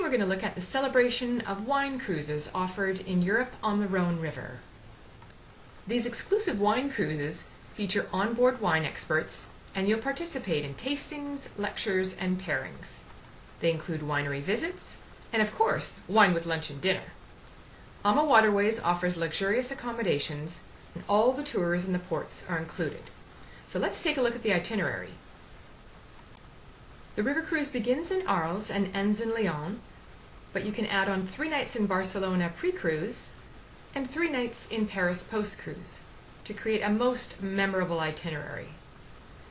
we're going to look at the celebration of wine cruises offered in Europe on the Rhone River. These exclusive wine cruises feature onboard wine experts, and you'll participate in tastings, lectures, and pairings. They include winery visits, and of course, wine with lunch and dinner. Waterways offers luxurious accommodations, and all the tours in the ports are included. So let's take a look at the itinerary. The river cruise begins in Arles and ends in Lyon, but you can add on 3 nights in Barcelona pre-cruise and 3 nights in Paris post-cruise to create a most memorable itinerary.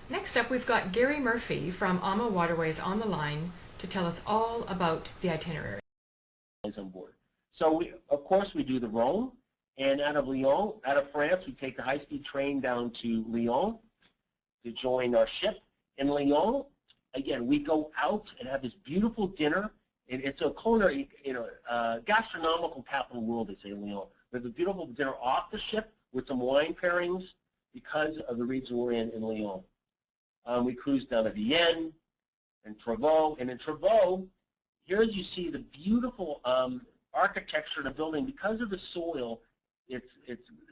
Next up, we've got Gary Murphy from Waterways on the line to tell us all about the itinerary. On board. So of course we do the Rhone, and out of France, we take the high-speed train down to Lyon to join our ship. In Lyon, again, we go out and have this beautiful dinner. It's a culinary, gastronomical capital of the world, they say, in Lyon. There's a beautiful dinner off the ship with some wine pairings because of the region we're in Lyon. We cruise down to Vienne and Trevoux, and in Trevoux, here you see the beautiful architecture of the building. Because of the soil, it's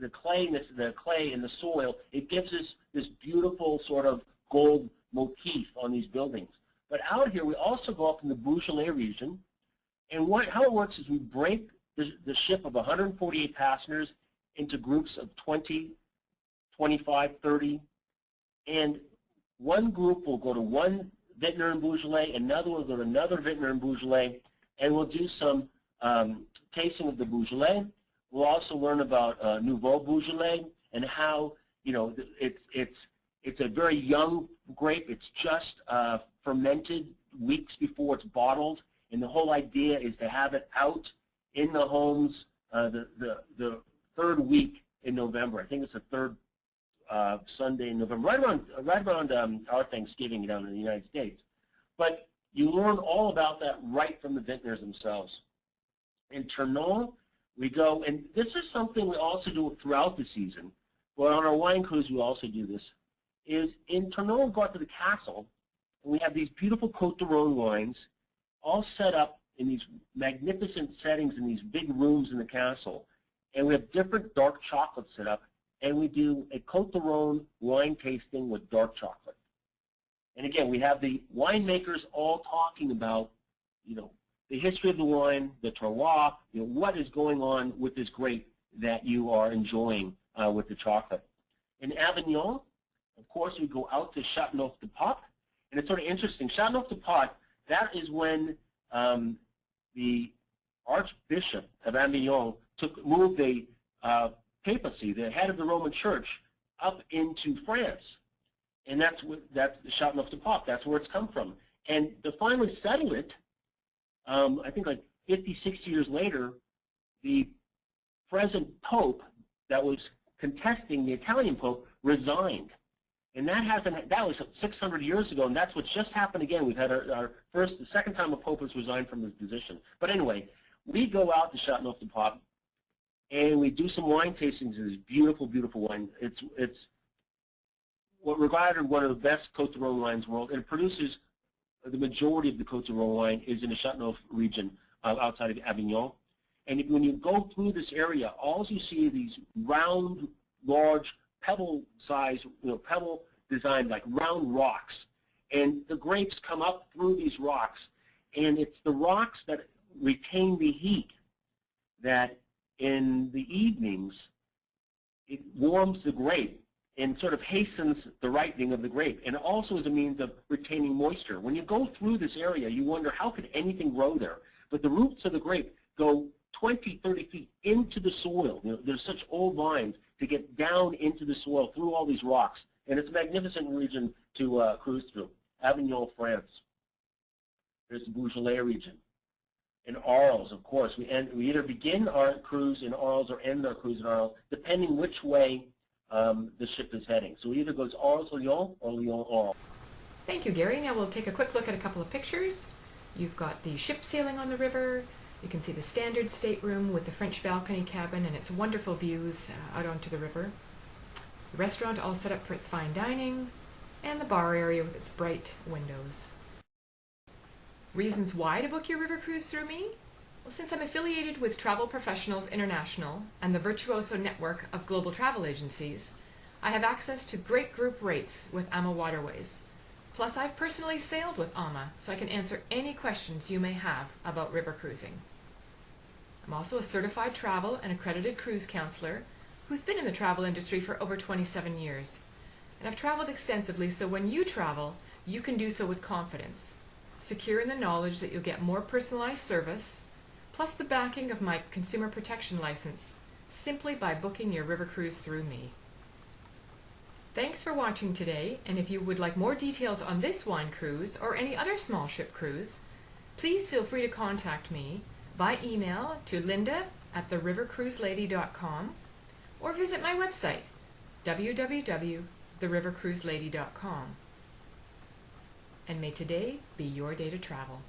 the clay in the soil. It gives us this beautiful sort of gold motif on these buildings. But out here, we also go up in the Beaujolais region, and how it works is we break the ship of 148 passengers into groups of 20, 25, 30, and one group will go to one vintner in Beaujolais, another will go to another vintner in Beaujolais, and we'll do some tasting of the Beaujolais. We'll also learn about Nouveau Beaujolais and how, it's a very young grape. It's just fermented weeks before it's bottled, and the whole idea is to have it out in the homes the third week in November. I think it's the third Sunday in November, right around our Thanksgiving down in the United States. But you learn all about that right from the vintners themselves. In Tournon, we go, and this is something we also do throughout the season, but on our wine cruise we also do this, is in Tournon we go out to the castle, and we have these beautiful Côte de Rhône wines all set up in these magnificent settings in these big rooms in the castle, and we have different dark chocolates set up, and we do a Côte de Rhône wine tasting with dark chocolate. And again, we have the winemakers all talking about, the history of the wine, the terroir, what is going on with this grape that you are enjoying with the chocolate. In Avignon, of course, we go out to Châteauneuf-du-Pape, and it's sort of interesting. Châteauneuf-du-Pape, that is when the Archbishop of Avignon moved the papacy, the head of the Roman Church, up into France, and that's Châteauneuf-du-Pape. That's where it's come from. And to finally settle it, I think like 50, 60 years later, the present Pope that was contesting the Italian Pope resigned. And that was 600 years ago, and that's what's just happened again. We've had the second time a Pope has resigned from his position. But anyway, we go out to Châteauneuf-du-Pape, and we do some wine tastings of this beautiful, beautiful wine. It's what regarded one of the best Côte de Rhône wines in the world, and it produces the majority of the Côte de Rhône wine is in the Châteauneuf region outside of Avignon. And when you go through this area, all you see are these round, large, pebble-sized, pebble-designed, like round rocks. And the grapes come up through these rocks, and it's the rocks that retain the heat that in the evenings, it warms the grape and sort of hastens the ripening of the grape, and also is a means of retaining moisture. When you go through this area, you wonder how could anything grow there? But the roots of the grape go 20, 30 feet into the soil. There's such old vines to get down into the soil through all these rocks, and it's a magnificent region to cruise through. Avignon, France. There's the Beaujolais region. In Arles, of course, we either begin our cruise in Arles or end our cruise in Arles, depending which way the ship is heading. So it either goes Arles-Lyon or Lyon-Arles. Thank you, Gary. Now we'll take a quick look at a couple of pictures. You've got the ship sailing on the river. You can see the standard stateroom with the French balcony cabin and its wonderful views out onto the river. The restaurant all set up for its fine dining, and the bar area with its bright windows. Reasons why to book your river cruise through me? Well, since I'm affiliated with Travel Professionals International and the Virtuoso network of global travel agencies, I have access to great group rates with AMA Waterways. Plus, I've personally sailed with AMA, so I can answer any questions you may have about river cruising. I'm also a certified travel and accredited cruise counselor who's been in the travel industry for over 27 years. And I've traveled extensively, so when you travel, you can do so with confidence, secure in the knowledge that you'll get more personalized service, plus the backing of my consumer protection license, simply by booking your river cruise through me. Thanks for watching today, and if you would like more details on this wine cruise or any other small ship cruise, please feel free to contact me by email to linda@therivercruiselady.com or visit my website, www.therivercruiselady.com. And may today be your day to travel.